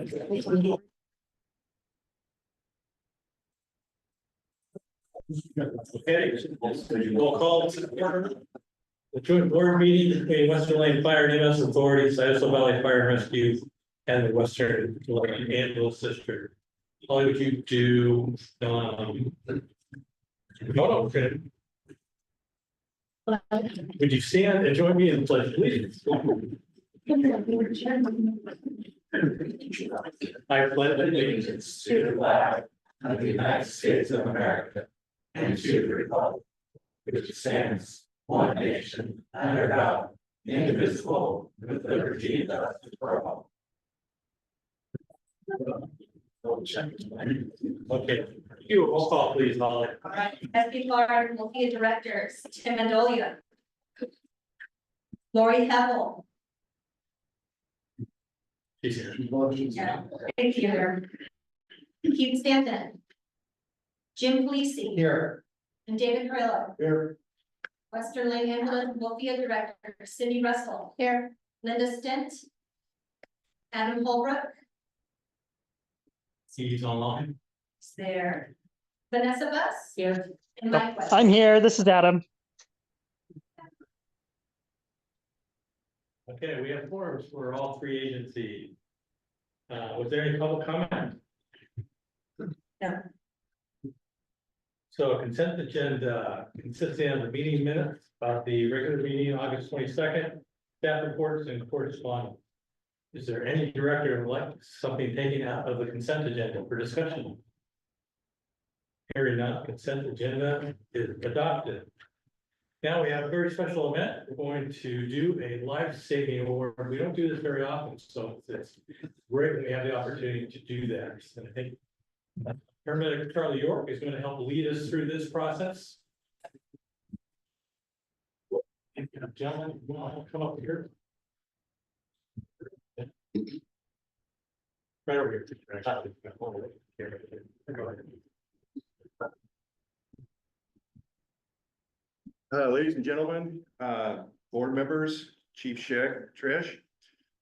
Okay, we'll call to order the joint board meeting between Western Lane Fire and EMS Authority, Scioto Valley Fire and Rescue, and the Western Lane Ambulance District. All would you do? Okay. Would you stand and join me in the pledge, please? I pledge allegiance to the flag of the United States of America and to the republic which stands one nation under God, indivisible, with liberty and justice for all. Okay, you roll call, please, Holly. All right, SB Clark, WLFEA directors, Tim Mendolia, Lori Heppel, She's here. thank you, Keith Stanton, Jim Fleece, Here. and David Carrillo. Here. Western Lane Ambulance, WLFEA director, Cindy Russell. Here. Linda Stent, Adam Holbrook, He's online. is there. Vanessa Buss. Here. And Mike West. I'm here. This is Adam. Okay, we have forms for all three agencies. Was there any public comment? No. So consent agenda consisting of the meeting minutes about the regular meeting, August 22nd, staff reports and correspondence. Is there any director who would like something taken out of the consent agenda for discussion? Hearing none, consent agenda is adopted. Now we have a very special event. We're going to do a life-saving award. We don't do this very often, so it's great when we have the opportunity to do that. And I think paramedic Charlie York is going to help lead us through this process. Gentlemen, you want to come up here? Right over here. Go ahead. Ladies and gentlemen, board members, Chief Schick, Trish.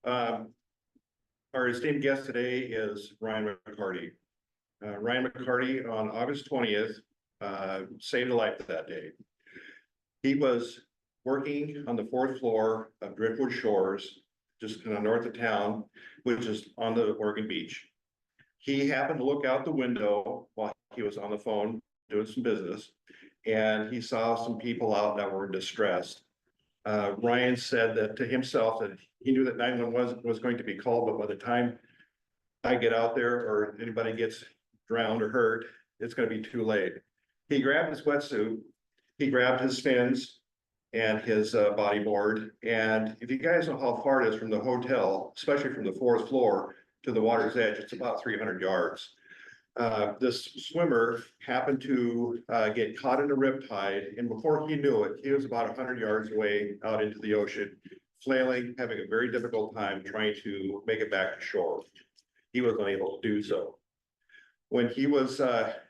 Our esteemed guest today is Ryan McCarty. Ryan McCarty on August 20th saved a life that day. He was working on the 4th floor of Driftwood Shores, just in the north of town, which is on the Oregon beach. He happened to look out the window while he was on the phone doing some business, and he saw some people out that were distressed. Ryan said that to himself that he knew that 911 was going to be called, but by the time I get out there or anybody gets drowned or hurt, it's going to be too late. He grabbed his wetsuit, he grabbed his fins and his bodyboard. And if you guys know how far it is from the hotel, especially from the 4th floor to the water's edge, it's about 300 yards. This swimmer happened to get caught in a riptide, and before he knew it, he was about 100 yards away out into the ocean, flailing, having a very difficult time trying to make it back to shore. He was unable to do so. When he was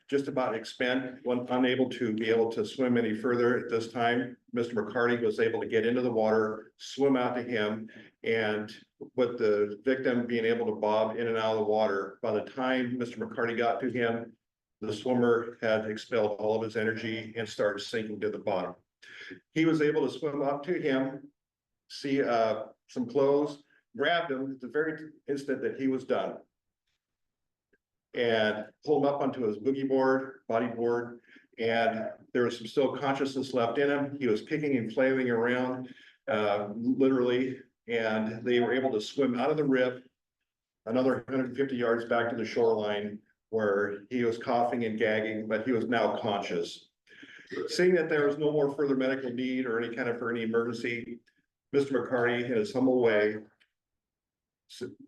just about unable to be able to swim any further at this time, Mr. McCarty was able to get into the water, swim out to him, and with the victim being able to bob in and out of the water, by the time Mr. McCarty got to him, the swimmer had expelled all of his energy and started sinking to the bottom. He was able to swim up to him, see some clothes, grabbed him at the very instant that he was done, and pulled him up onto his boogie board, bodyboard, and there was some still consciousness left in him. He was kicking and flailing around, literally, and they were able to swim out of the rip another 150 yards back to the shoreline, where he was coughing and gagging, but he was now conscious. Seeing that there was no more further medical need or any emergency, Mr. McCarty, in his humble way,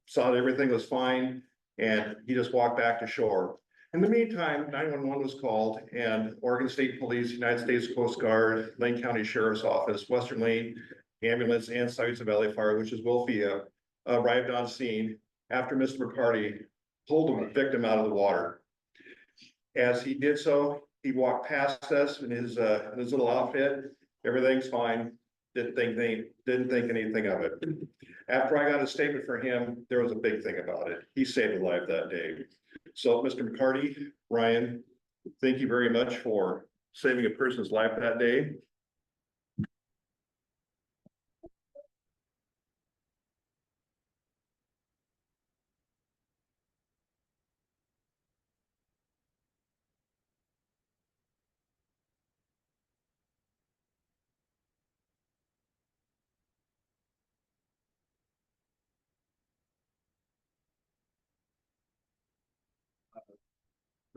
saw that everything was fine, and he just walked back to shore. In the meantime, 911 was called, and Oregon State Police, United States Coast Guard, Lane County Sheriff's Office, Western Lane Ambulance, and Scioto Valley Fire, which is WLFEA, arrived on scene after Mr. McCarty pulled the victim out of the water. As he did so, he walked past us in his little outfit. Everything's fine. didn't think anything of it. After I got a statement for him, there was a big thing about it. He saved a life that day. So, Mr. McCarty, Ryan, thank you very much for saving a person's life that day.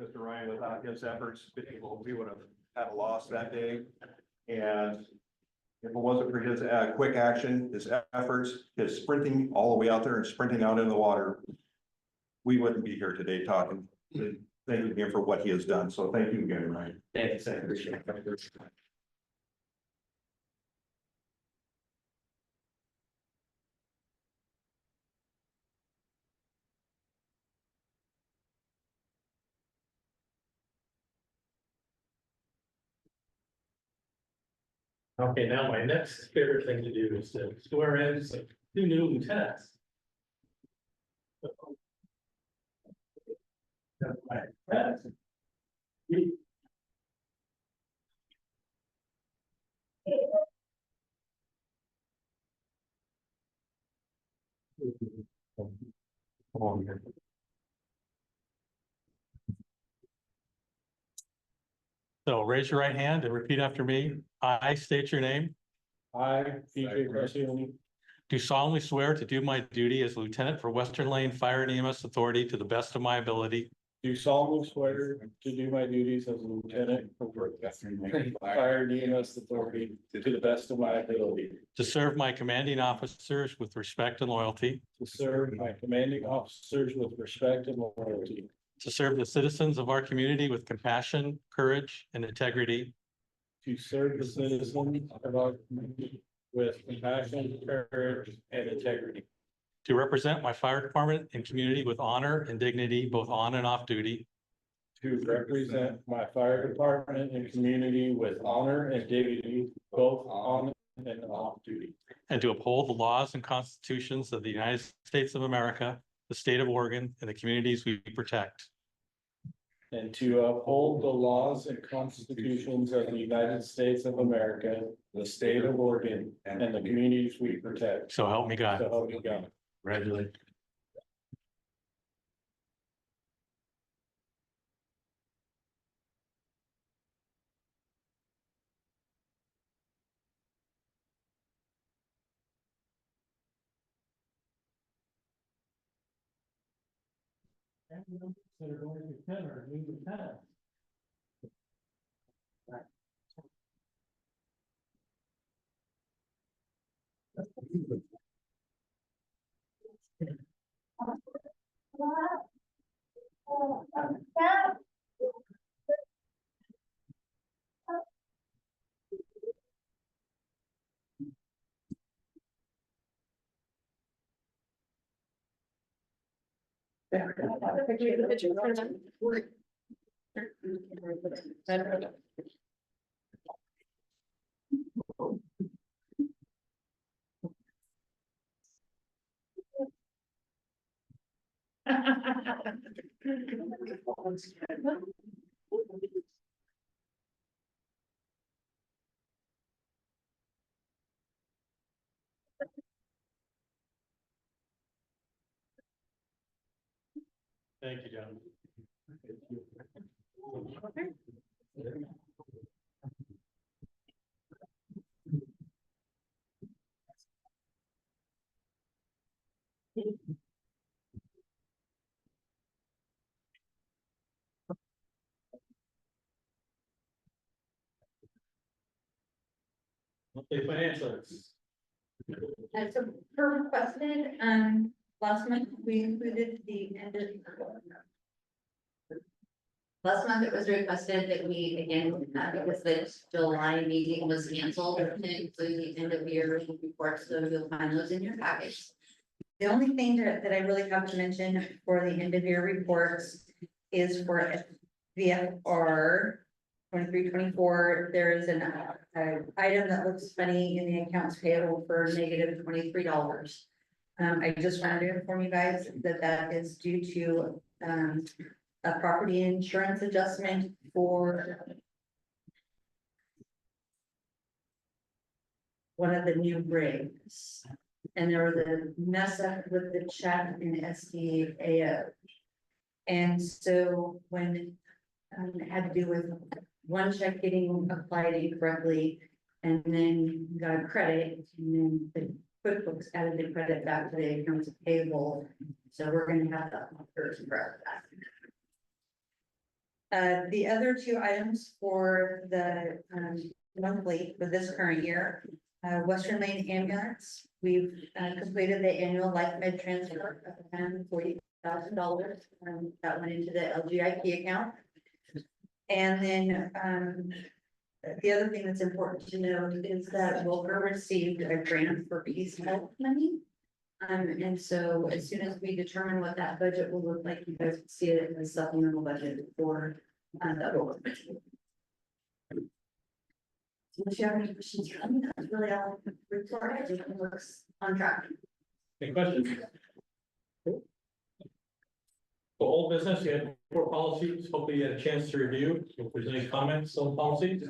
Mr. Ryan, without his efforts, we would have had a loss that day. And if it wasn't for his quick action, his efforts, his sprinting all the way out there and sprinting out in the water, we wouldn't be here today talking, thanking him for what he has done. So thank you again, Ryan. Thanks, I appreciate it. Okay, now my next favorite thing to do is to swear in some two new lieutenants. So raise your right hand and repeat after me. I state your name. I, PJ Crescione, Do solemnly swear to do my duty as Lieutenant for Western Lane Fire and EMS Authority to the best of my ability. do solemnly swear to do my duties as a lieutenant for Fire and EMS Authority to the best of my ability. To serve my commanding officers with respect and loyalty. To serve my commanding officers with respect and loyalty. To serve the citizens of our community with compassion, courage, and integrity. To serve the citizens of our community with compassion, courage, and integrity. To represent my fire department and community with honor and dignity, both on and off duty. To represent my fire department and community with honor and dignity, both on and off duty. And to uphold the laws and constitutions of the United States of America, the state of Oregon, and the communities we protect. And to uphold the laws and constitutions of the United States of America, the state of Oregon, and the communities we protect. So help me God. So help me God. Congratulations. Thank you, John. Okay, financials. So per requested, last month we included the end of. Last month it was requested that we, again, because the July meeting was canceled, including the end of year reports, so you'll find those in your package. The only thing that I really have to mention for the end of year reports is for VFR 23-24, there is an item that looks funny in the accounts payable for negative $23. I just wanted to inform you guys that that is due to, a property insurance adjustment for one of the new rigs. And there was a mess up with the check in SDAO. And so when, it had to do with one check getting applied incorrectly, and then got a credit, and then the QuickBooks added the credit back to the accounts payable. So we're gonna have that first correct that. The other two items for the, monthly for this current year, Western Lane Ambulance, we've completed the annual life med transfer of $140,000. That went into the LGIP account. And then, the other thing that's important to note is that Wilbur received a grant for Peace Health money. And so as soon as we determine what that budget will look like, you guys can see it in the supplemental budget for that Wilbur. Unless you have any questions, that's really all. Report, everything looks on track. Any questions? Cool. For old business, you had 4 policies, hopefully you had a chance to review. If there's any comments on policies,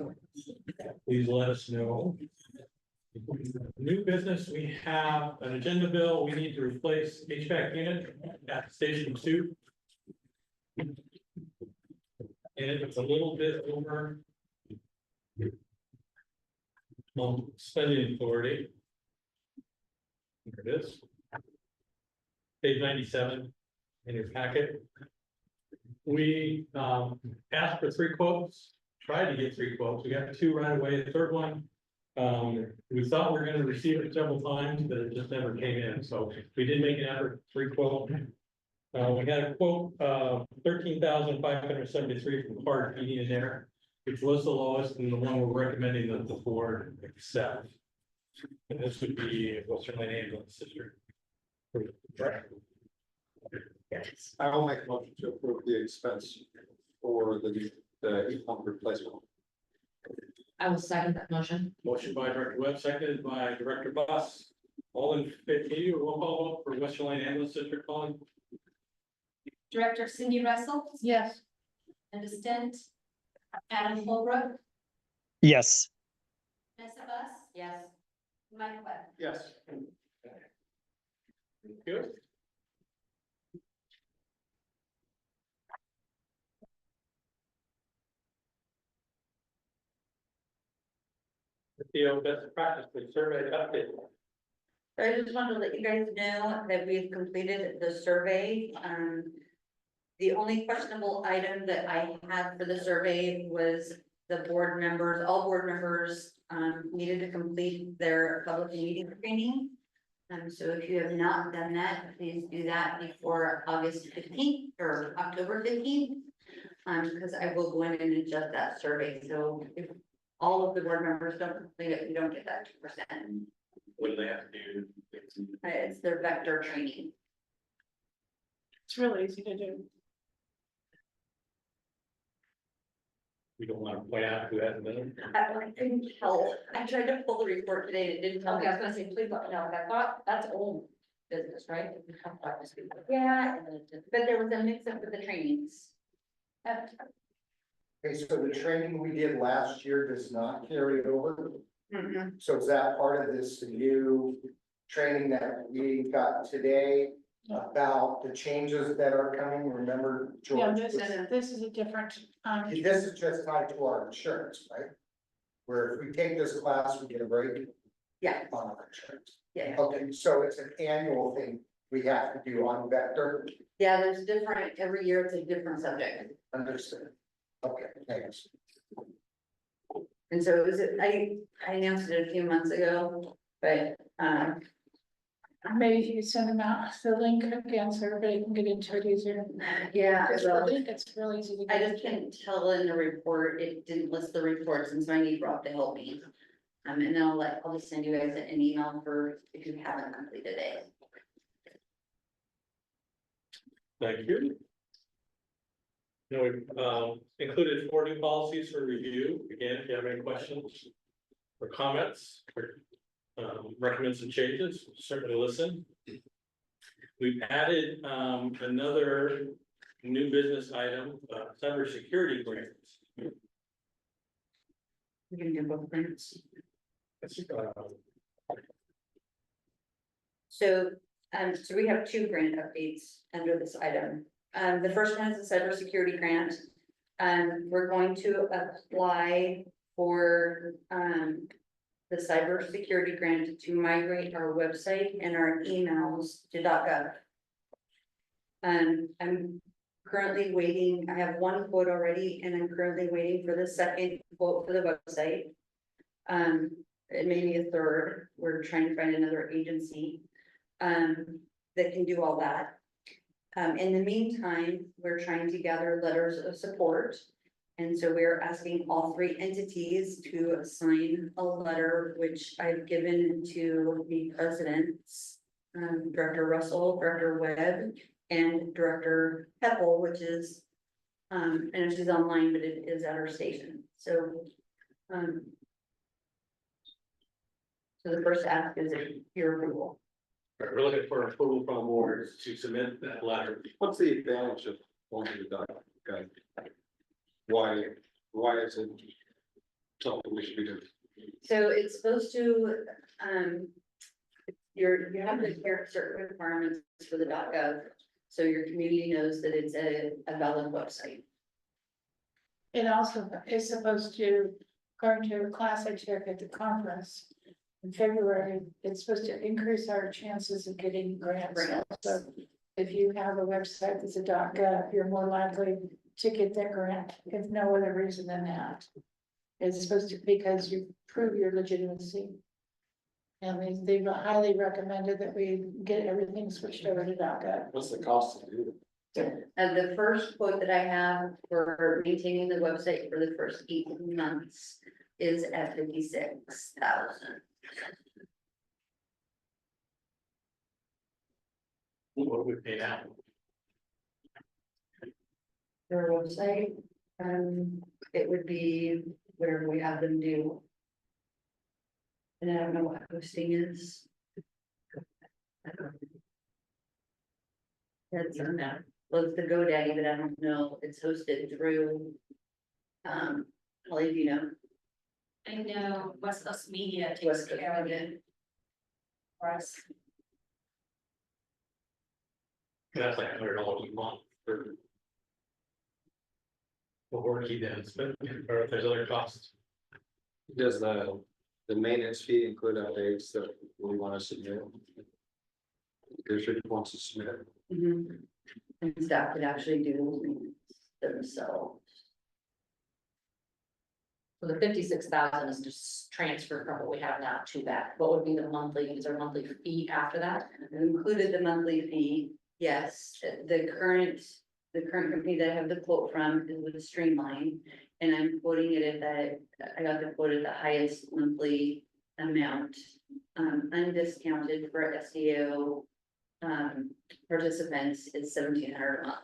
please let us know. New business, we have an agenda bill, we need to replace HVAC unit at Station 2. And it's a little bit over spending authority. There it is. Page 97 in your packet. We asked for 3 quotes, tried to get 3 quotes. We got 2 right away. The third one, we thought we were going to receive it several times, but it just never came in. So we did make an effort, 3 quote. We had a quote of $13,573 from Hard Heating and Air, which was the lowest and the one we're recommending that the board accept. And this would be Western Lane Ambulance District. Yes. I will make a motion to approve the expense for the heat pump replacement. I will second that motion. Motion by Director Webb, seconded by Director Buss. All in favor, roll call vote for Western Lane Ambulance District, calling. Director Cindy Russell, Yes. Linda Stent, Adam Holbrook, yes, Vanessa Bus, Yes. Mike Webb. Yes. Thank you. The best practice, the survey update. I just wanted to let you guys know that we've completed the survey. The only questionable item that I had for the survey was the board members, all board members, needed to complete their public meeting training. So if you have not done that, please do that before August 15th or October 15th. Because I will go in and adjust that survey. So if all of the board members don't complete it, you don't get that 2%. What do they have to do? It's their vector training. It's really easy to do. We don't want to point out who hasn't done it. I couldn't tell. I tried to pull the report today. It didn't tell me. Okay, I was gonna say, please let me know, I thought that's old business, right? Yeah, but there was a mix up with the trainings. Okay, so the training we did last year does not carry over. Mhm. So is that part of this new training that we got today about the changes that are coming? Remember, Yeah, George? this is a different, This is just tied to our insurance, right? Where if we take this class, we get a break Yeah, on our insurance. yeah. Okay, so it's an annual thing we have to do on Vector. Yeah, there's different, every year it's a different subject. Understood. Okay, thanks. And so it was, I announced it a few months ago, but, maybe if you could send them out the link again, so everybody can get into it easier. yeah, It's well, really easy to I get. just couldn't tell in the report, it didn't list the reports, and so I need Rob to help me. And then I'll just send you guys an email for if you haven't completed it. Thank you. You know, we've included 4 new policies for review. Again, if you have any questions or comments or recommend some changes, certainly listen. We've added another new business item, cybersecurity grants. We can do both things. So we have 2 grant updates under this item. The first one is a cybersecurity grant. We're going to apply for, the cybersecurity grant to migrate our website and our emails to .gov. I'm currently waiting, I have 1 quote already, and I'm currently waiting for the second quote for the website. It may be a third, we're trying to find another agency, that can do all that. In the meantime, we're trying to gather letters of support. And so we're asking all 3 entities to sign a letter, which I've given to the presidents, Director Russell, Director Webb, and Director Heppel, which is, and she's online, but it is at her station. So the first ask is your approval. We're looking for approval from the boards to submit that letter. What's the advantage of going to the guy? Why is it something we should be doing? So it's supposed to, you have to adhere to certain requirements for the .gov. So your community knows that it's a valid website. It also is supposed to, according to a class I took at the conference in February, it's supposed to increase our chances of getting grants. So if you have a website that's a .gov, you're more likely to get that grant, if no other reason than that. It's supposed to, because you prove your legitimacy. And they've highly recommended that we get everything switched over to .gov. What's the cost to do it? And the first quote that I have for maintaining the website for the first 8 months is at 56,000. What do we pay now? Their website, it would be whatever we have them do. And I don't know what hosting is. That's well, it's the GoDaddy, but I don't know, it's hosted through. Holly, do you know? I know West Coast Media takes West Coast care of Media. it. For us. That's like $100 a month for the work he does, but or if there's other costs. Does the maintenance fee include updates that we want to submit? District wants to submit. And staff could actually do themselves. So the 56,000 is just transferred from what we have now to that. What would be the monthly, is there a monthly fee after that? Included the monthly fee, yes, the current company that I have the quote from is with Streamline. And I'm quoting it at that, I got the quote at the highest monthly amount, undiscounted for SEO. Participants is $1,700 a month.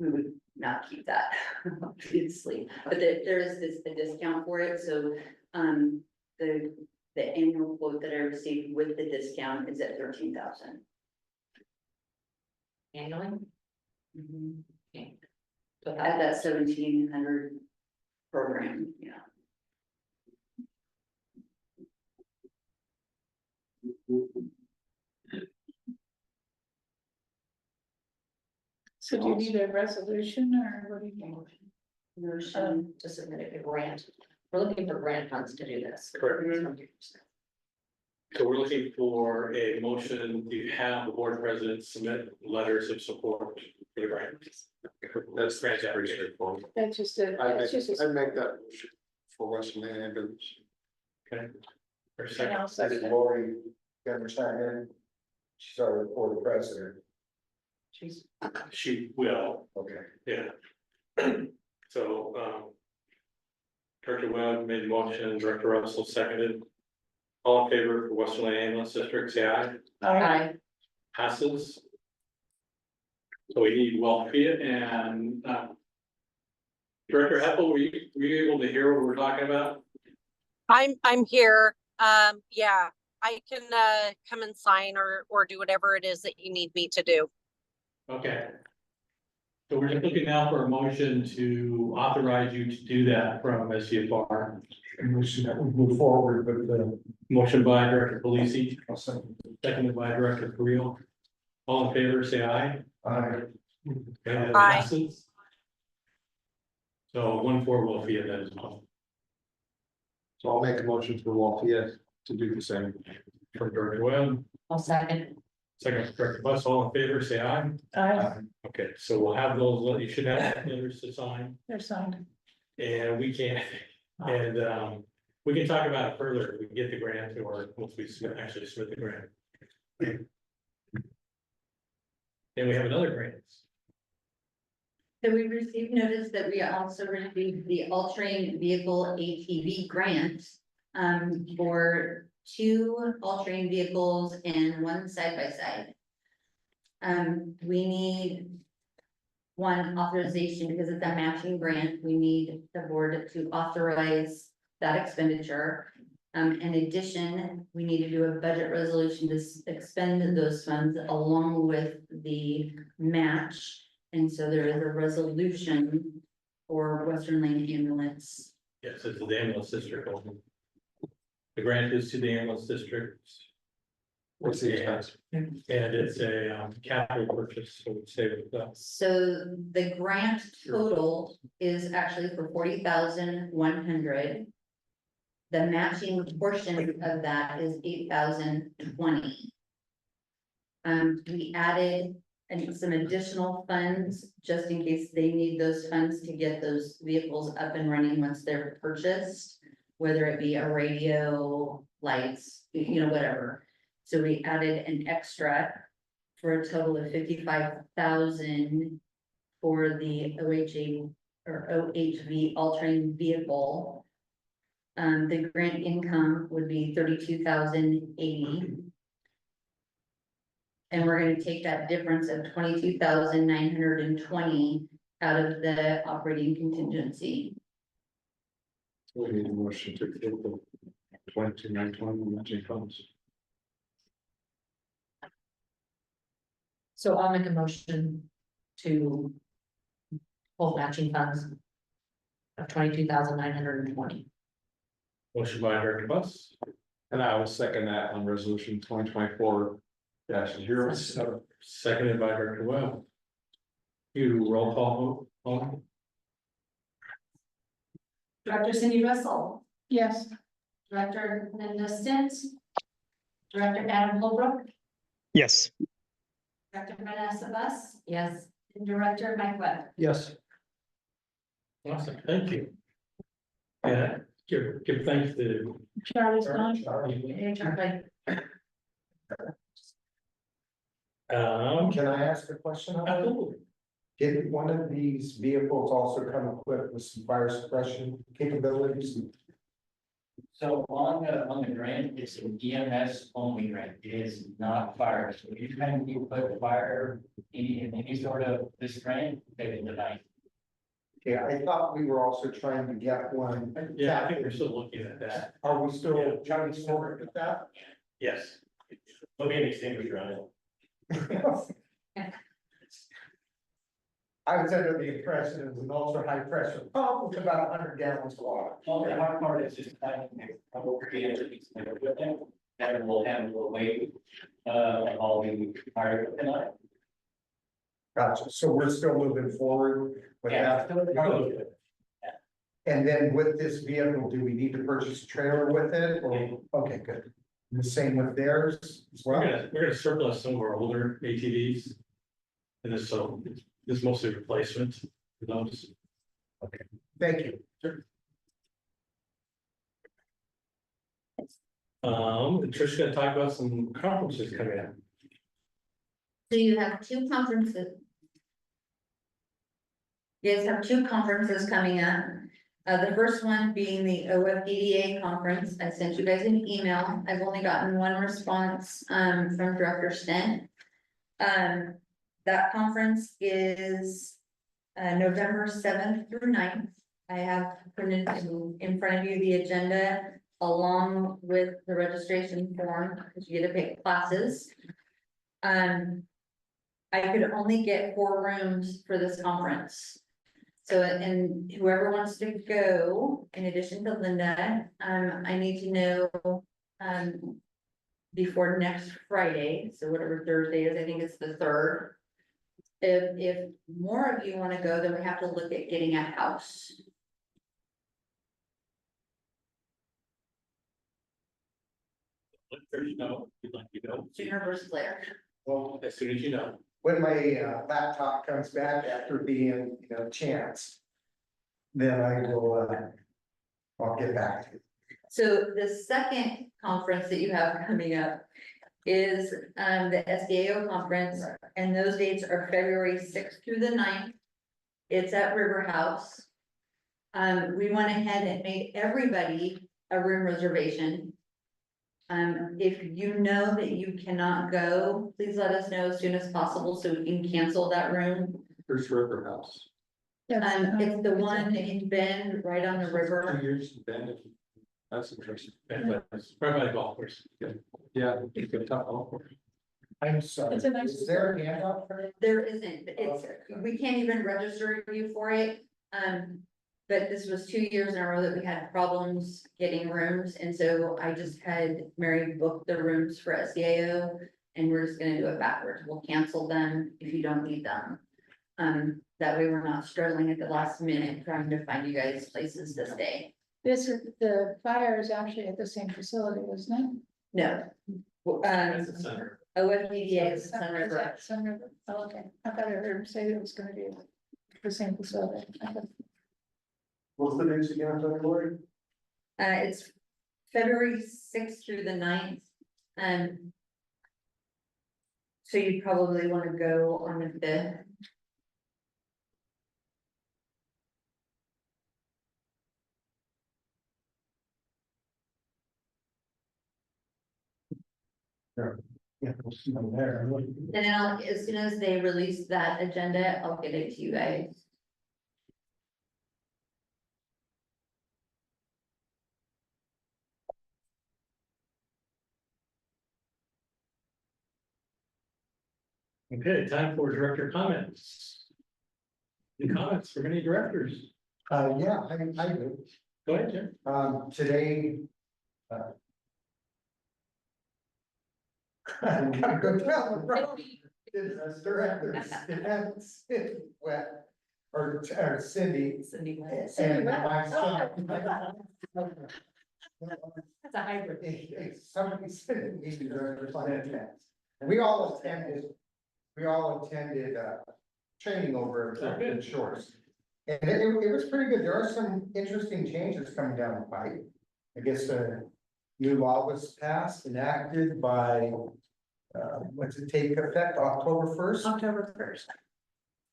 We would not keep that, obviously, but there is a discount for it, so, the annual quote that I received with the discount is at 13,000. Annually? At So that 1,700 program, yeah. So do you need a resolution or what do you need? Motion. to submit a grant. We're looking for grant funds to do this. Correct. So we're looking for a motion to have the board president submit letters of support for the grant. That's Grant pretty application. straightforward. That's just a, I'd that's just I'd a. make that motion for Western ambulance. Okay. For a And second, I'll second it. Lori, got her sign in. She's already for the president. She's she will, Okay. yeah. So, Director Webb made the motion, Director Russell seconded. All in favor for Western Lane Ambulance District, say aye. All right. Aye. Passes. So we need WLFEA and, Director Heppel, were you able to hear what we're talking about? I'm here. Yeah, I can come and sign or do whatever it is that you need me to do. Okay. So we're just looking now for a motion to authorize you to do that from SCFR. And we should move forward with the. Motion by Director Polisi, seconded by Director Carrillo. All in favor, say aye. And it Aye. passes. So 1-4 WLFEA then as well. So I'll make a motion for WLFEA to do the same. From Director Webb, I'll second. second from Director Bus, all in favor, say aye. Okay, so we'll have those, you should have letters to sign, They're signed. and we can, and, we can talk about it further, if we can get the grant, or once we actually submit the grant. And we have another grant. So we received notice that we also received the all-terrain vehicle ATV grant. For 2 all-terrain vehicles and 1 side-by-side. We need 1 authorization because it's a matching grant. We need the board to authorize that expenditure. In addition, we need to do a budget resolution to expend those funds along with the match. And so there is a resolution for Western Lane Ambulance. Yes, it's the ambulance district. The grant is to the ambulance district. What's the expense? And it's a capital purchase, so we say with that. So the grant total is actually for 40,100. The matching portion of that is 8,020. We added some additional funds just in case they need those funds to get those vehicles up and running once they're purchased. Whether it be a radio, lights, whatever. So we added an extra for a total of 55,000 for the OHA or OHV all-terrain vehicle. The grant income would be 32,080. And we're gonna take that difference of 22,920 out of the operating contingency. We need a motion to approve the 22,920 matching funds. So I'll make a motion to hold matching funds of 22,920. Motion by Director Bus, And I will second that on resolution 2024-07. seconded by Director Webb. You roll call vote, Director Cindy Russell, Yes. Director Linda Stintz, Director Adam Holbrook, Yes. Director Vanessa Bus, Yes. and Director Mike Webb. Yes. awesome, thank you. And give thanks to. Charlie's gone. Can I ask a question? on that? Absolutely. Did one of these vehicles also come equipped with some fire suppression capabilities? So on the grant, it's an EMS only grant, it is not fire, so if you're trying to put fire in any sort of this grant, they would deny. Yeah, I thought we were also trying to get one. Yeah, I think we're still looking at that, Are we still trying to forward with that? yes. Let me extinguisher on it. I was under the impression it was an ultra high pressure pump with about 100 gallons of water. Well, the hard part is just kind of what we're getting with them, and we'll handle the weight of all the fire tonight. Gotcha, so we're still moving forward with that. And then with this vehicle, do we need to purchase a trailer with it, or, okay, good. And the same with theirs as well? We're gonna surplus some of our older ATVs. And this, so, this is mostly replacement for those. Thank you. Trish's gonna talk about some conferences coming up. So you have 2 conferences. You guys have 2 conferences coming up. The first one being the OFDDA conference. I sent you guys an email. I've only gotten 1 response from Director Stent. That conference is November 7th through 9th. I have printed in front of you the agenda along with the registration form, because you get to pick classes. I could only get 4 rooms for this conference. So, and whoever wants to go, in addition to Linda, I need to know, before next Friday, so whatever Thursday is, I think it's the 3rd. If more of you wanna go, then we have to look at getting a house. Let Trish know if you'd like to go. Sooner versus later. Well, As soon as you know. when my laptop comes back after being, chance, then I will, I'll get back to you. So the second conference that you have coming up is the SDAO conference, and those dates are February 6th through the 9th. It's at River House. We went ahead and made everybody a room reservation. If you know that you cannot go, please let us know as soon as possible so we can cancel that room. There's River House. It's the one in Bend, right on the 2 river. years in Bend. That's interesting. Right by the golf course. Yeah. You could talk all. I'm sorry, It's a nice- is there a handout for it? There isn't, it's, we can't even register you for it. But this was 2 years in a row that we had problems getting rooms, and so I just had Mary book the rooms for SDAO. And we're just gonna do it backwards, we'll cancel them if you don't need them. That way we're not struggling at the last minute trying to find you guys places to stay. This is, the fire is actually at the same facility, isn't No. That's the center. OFDDA is it? Sun Is River. that Sun River? Oh, okay, I thought I heard him say it was gonna be the same facility. What's the news again, Lori? It's February 6th through the 9th. So you probably wanna go on the 5th. Yeah, we'll see them there. And then as soon as they release that agenda, I'll get it to you guys. Okay, time for director comments. Any comments from any directors? Yeah, I do. Go ahead, Jim. Today. I'm gonna go tell the problem. Business directors, it's wet, or Cindy. Cindy. And my son. That's a hybrid. Somebody said we should finance. And we all attended training over at Good Shores. And it was pretty good. There are some interesting changes coming down the pipe. I guess a new law was passed, enacted by, what's it take effect, October 1st? October 1st.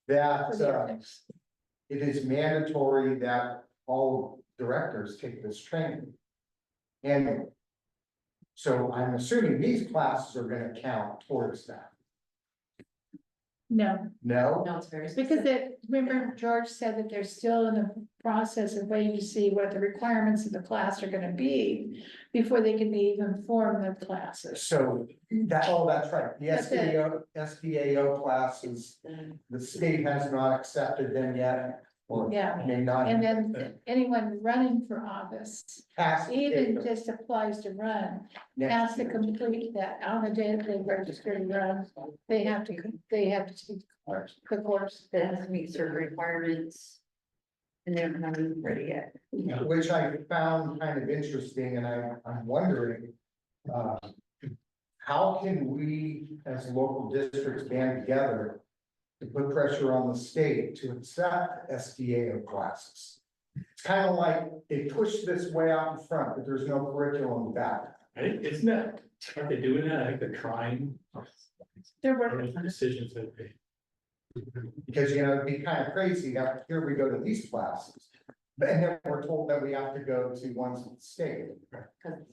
That, it is mandatory that all directors take this training. And so I'm assuming these classes are gonna count towards that. No, No? No, it's very because specific. remember George said that they're still in the process of waiting to see what the requirements of the class are gonna be before they can be even form their classes. So that's right. The That's it. SBAO classes, the state has not accepted them yet. Or Yeah. may not. And then anyone running for office, Has to take even them just applies to run, next has to year. complete that on the day that they register and run. They have to take the course. That has to meet certain requirements. And they're not even ready yet. Which I found kind of interesting, and I'm wondering, how can we as local districts band together to put pressure on the state to accept SDAO classes? It's kind of like they push this way out in front, but there's no curriculum back. I think, isn't that, aren't they doing that? I think they're trying. They're I don't know working the on it. decisions that they. Because, it'd be kind of crazy, that here we go to these classes. And then we're told that we have to go to ones with the state.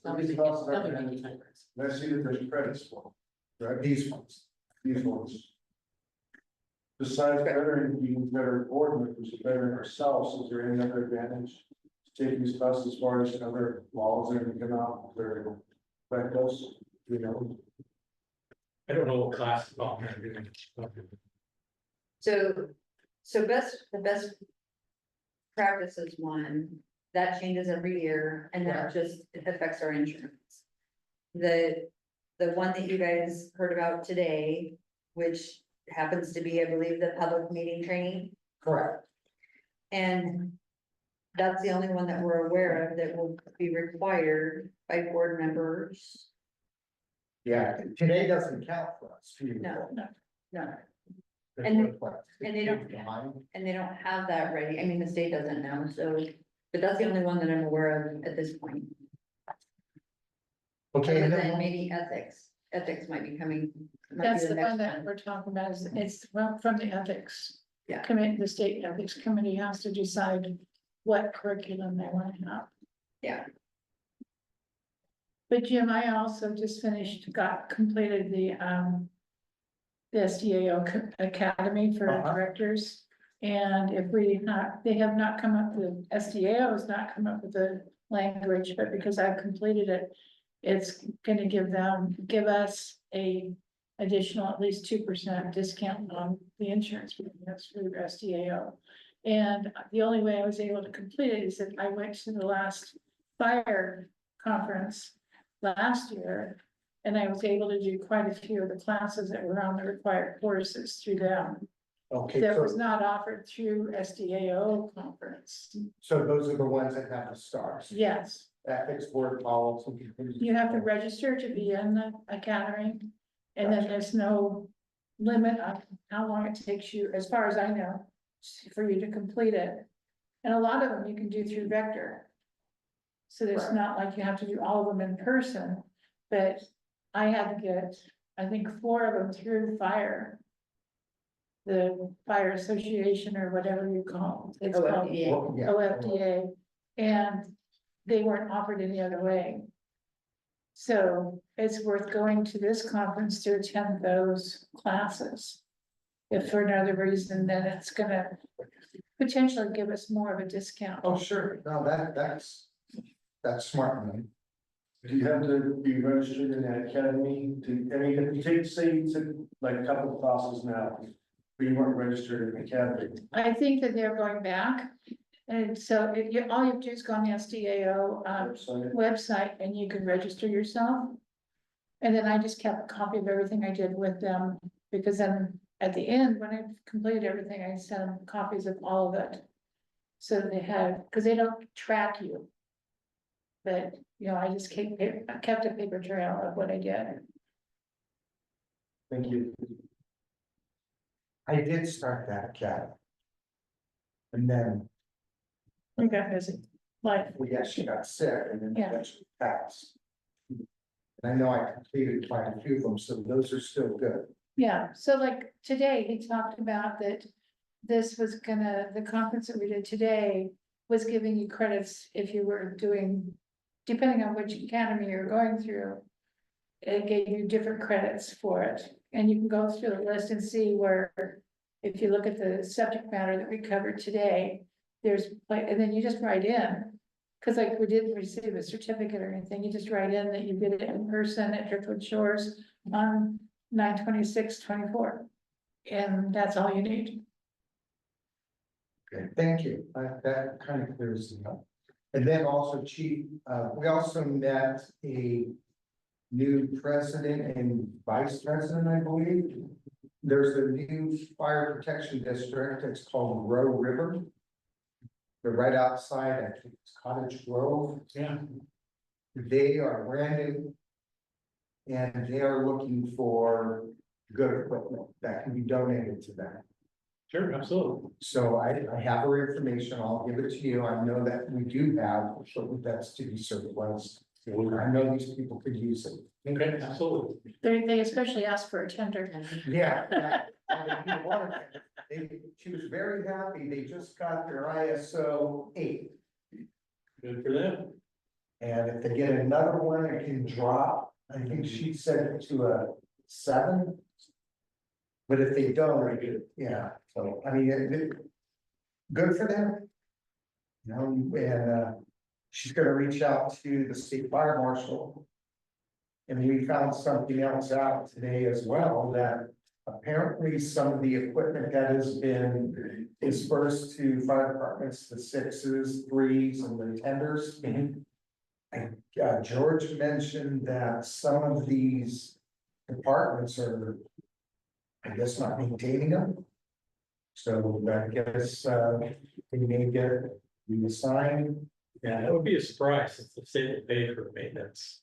Let's see that there's credits for, right, these ones. Besides bettering, being better board members, bettering ourselves, is there any other advantage? to Taking this class as far as other laws that come out that affect us, you know? I don't know what class. Oh, So the best practices one, that changes every year, and that just affects our insurance. The one that you guys heard about today, which happens to be, I believe, the public meeting training, Correct. and that's the only one that we're aware of that will be required by board members. Yeah, today doesn't count for us. No, no. That's And- what it's like. and they don't- Behind. And they don't have that ready. I mean, the state doesn't know, so, but that's the only one that I'm aware of at this point. Okay, Other and than then, maybe ethics. Ethics might be coming. might be That's the next one that we're talking about, is it's well, from the ethics. Yeah. Committee, the state ethics committee has to decide what curriculum they want to have. Yeah. But Jim, I also just completed the SDAO Academy for Uh-huh. directors. And if they have not come up with, SDAO has not come up with the language, but because I've completed it, it's gonna give us a additional at least 2% discount on the insurance premiums for SDAO. And the only way I was able to complete it is that I went to the last fire conference last year. And I was able to do quite a few of the classes that were on the required courses through them. okay, That was so, not offered through SDAO conference. so those are the ones that have the stars. Yes, Ethics board policy. you have to register to be in the academy. And then there's no limit on how long it takes you, as far as I know, for you to complete it. And a lot of them you can do through Vector. So it's Right. not like you have to do all of them in person, but I had to get, I think, 4 of them through fire. The Fire Association or whatever you call it. It's called OFDA. Well, yeah. OFDA, and they weren't offered any other way. So it's worth going to this conference to attend those classes. If for another reason, then it's gonna potentially give us more of a discount. Oh, sure, no, that's smart, man. Do you have to be registered in that academy to, I mean, if you take, say, you took like a couple of classes now, but you weren't registered in the academy. I think that they're going back. And so all you have to do is go on the SDAO website. website and you can register yourself. And then I just kept a copy of everything I did with them, because then at the end, when I completed everything, I sent them copies of all of it. So they had, because they don't track you. But, you know, I just kept a paper trail of what I did. Thank you. I did start that academy. And then, I got busy, like, well, yeah, she got sick and then Yeah. eventually passed. And I know I completed quite a few of them, so those are still good. yeah, so like today, he talked about that. This was the conference that we did today was giving you credits if you were doing, depending on which academy you're going through. It gave you different credits for it, and you can go through the list and see where, if you look at the subject matter that we covered today, there's like, and then you just write in. Cause like we didn't receive a certificate or anything, you just write in that you did it in person at Driftwood Shores on 9/26/24. And that's all you need. Okay, thank you. That kind of clears it up. And then also, Chief, we also met a new president and vice president, I believe. There's a new fire protection district. It's called Row River. They're right outside, I think it's Cottage Grove. Yeah. They are brand new. And they are looking for good equipment that can be donated to them. Sure, absolutely. So I have her information, I'll give it to you, I know that we do have equipment that's to be surplus. I know these people could use it. Okay, absolutely. They especially ask for a tender. Yeah. She was very happy, they just got their ISO 8. Good for them. And if they get another one, it can drop, I think she said it to a 7. But if they don't, yeah, so, I mean, good for them. You know, and, she's gonna reach out to the state fire marshal. And we found something else out today as well, that apparently some of the equipment that has been dispersed to fire departments, the 6s, 3s, and the tenders. And, George mentioned that some of these departments are, I guess, not maintaining them. So I guess, we may get reassigned. Yeah, that would be a surprise, since the state will pay for the maintenance.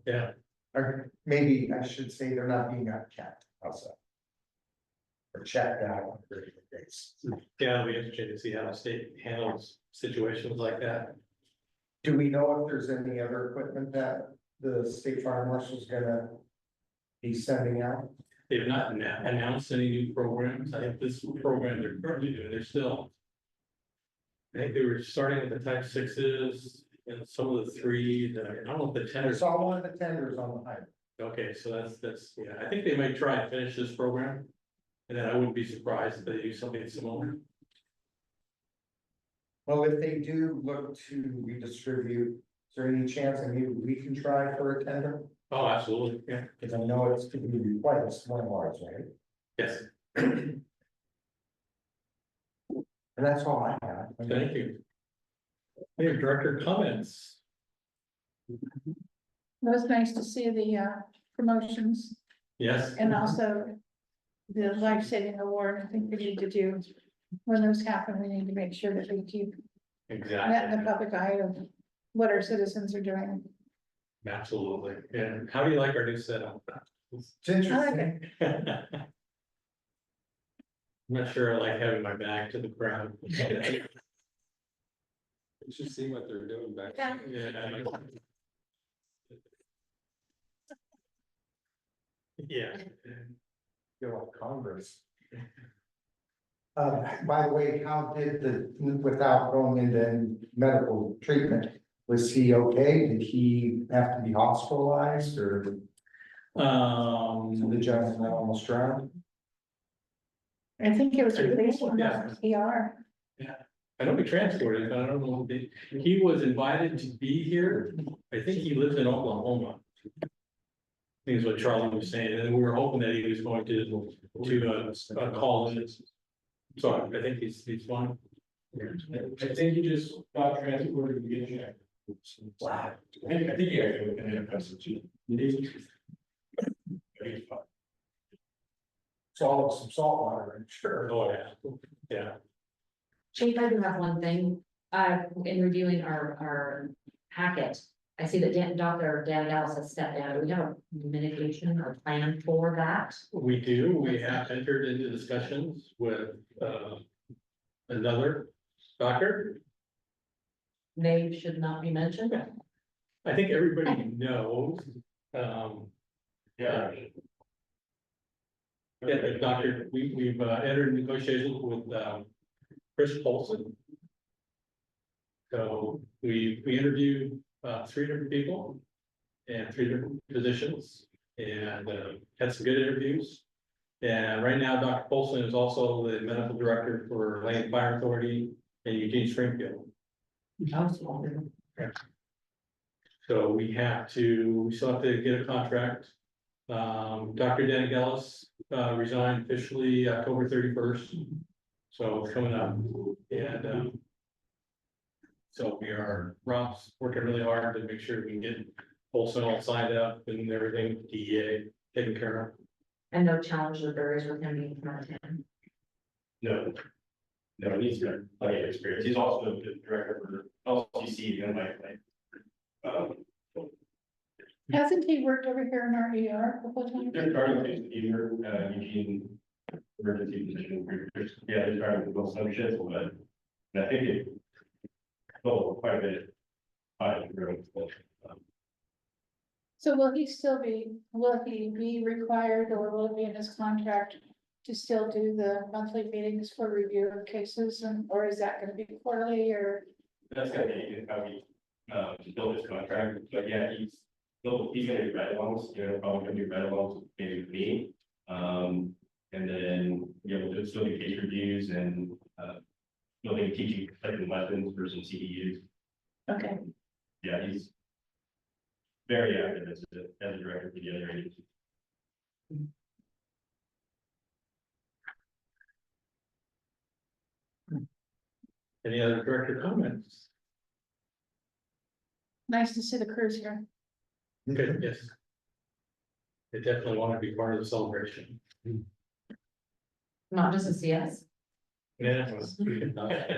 Yeah, Or maybe I should say they're not being checked also. Or checked out on a regular basis. yeah, it'll be interesting to see how the state handles situations like that. Do we know if there's any other equipment that the state fire marshal's gonna be sending out? They've not announced any new programs. I think this program they're currently doing, they're still. I think they were starting with the type 6s and some of the 3s, and I don't know if the I tenders. saw one of the tenders on the highway. Okay, so that's, yeah, I think they might try and finish this program. And then I wouldn't be surprised if they do something similar. Well, if they do look to redistribute, is there any chance that maybe we can try for a tender? Oh, absolutely, yeah, Because I know it's to be replaced, one of ours, right? yes, And that's all I have. thank you. We have director comments. It was nice to see the promotions Yes, and also the life-saving award. I think we need to do, when those happen, we need to make sure that we keep that in exactly, the public eye of what our citizens are doing. absolutely. And how do you like our new setup? It's interesting. I'm not sure I like having my back to the crowd. You should see what they're doing back. Yeah. Yeah. Yeah, Feel like Congress. By the way, how did without going into medical treatment, was he okay? Did he have to be hospitalized or the gentleman that almost drowned? I think it was released from Yeah. the ER. I know we transported, but I don't know, he was invited to be here. I think he lives in Oklahoma. I think is what Charlie was saying, and we were hoping that he was going to call in. So I think he's fine. I think you just got transported to get checked. Wow. I think you have to in a custody. Swallow some salt water, I'm sure. Oh, yeah, yeah. Chief, I do have one thing, in reviewing our packet, I see that Dr. Dan Dallas has stepped down. Do we have a mitigation or plan for that? We do, we have entered into discussions with another doctor. Name should not be mentioned. I think everybody knows. Yeah. Yeah, the doctor, we've entered negotiations with Chris Polson. So we interviewed 3 different people and 3 different positions and had some good interviews. And right now, Dr. Polson is also the medical director for Lane Fire Authority in Eugene Springfield. So we still have to get a contract. Dr. Danigelis resigned officially October 31st. So it's coming up and so Rob's working really hard to make sure we can get Polson all signed up and everything, DEA taken care of. And no challenge or barriers with him being promoted. No, he's got plenty of experience. He's also the director for LCC and my. Hasn't he worked over here in our ER a couple of times? They're starting to either, Eugene emergency position. Yeah, they're starting to build some shit, but I think it. Oh, quite a bit. So will he be required or will it be in his contract to still do the monthly meetings for review of cases or is that gonna be quarterly or? That's gonna be how we, build his contract, but yeah, he's gonna do better ones, probably gonna do better ones, maybe with me. And then, just doing case reviews and, building teaching type of lessons for some CEUs. Okay, Yeah, he's very active as a director for the other agencies. Any other director comments? nice to see the crews here. Good, yes. They definitely want to be part of the celebration. Not just a CS. Yeah.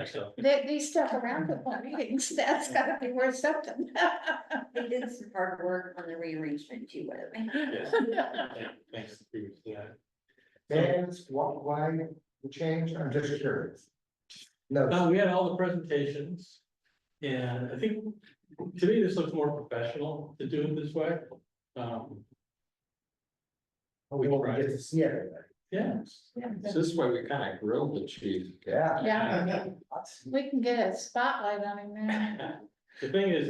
So, They stuck around for the meetings, that's gotta be worth something. They did some hard work on the rearrangement too, by the way. yes. Thanks. Yeah. And why the change? I'm just curious. No, We had all the presentations. And I think, to me, this looks more professional to do it this way. we won't get to see everything. Yeah. So this way we kind of grilled the chief. Yeah. Yeah, we can get a spotlight on him now. The thing is,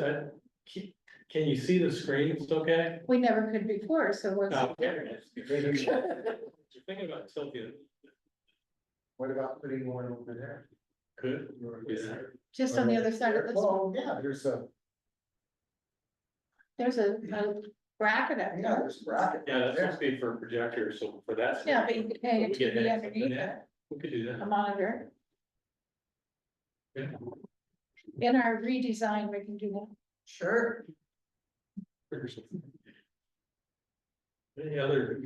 can you see the screen? It's okay? We never could before, so what's. No, you're thinking about tilting. What about putting one over there? Could. Just on the other side of this, Well, yeah, there's a bracket up yeah, there. there's a bracket. Yeah, right that's there. supposed to be for projectors, so for that. Yeah, but you could hang We a get TV that, underneath yeah. it, We could do a that. monitor. Yeah. In our redesign, we can do that. Sure. Any other?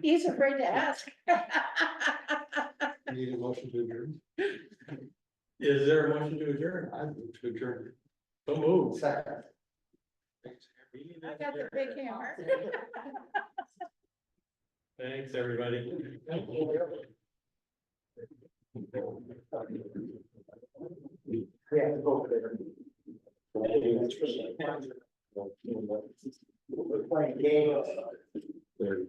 He's afraid to ask. Need a motion to adjourn? Is there a motion to adjourn? I move to adjourn. So move. Second. I got the big hammer. Thanks, everybody. We have to go for there. We're playing games. Here's.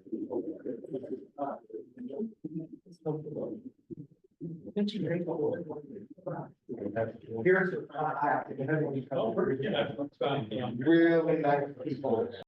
Oh, yeah, that's fine, yeah. Really nice people.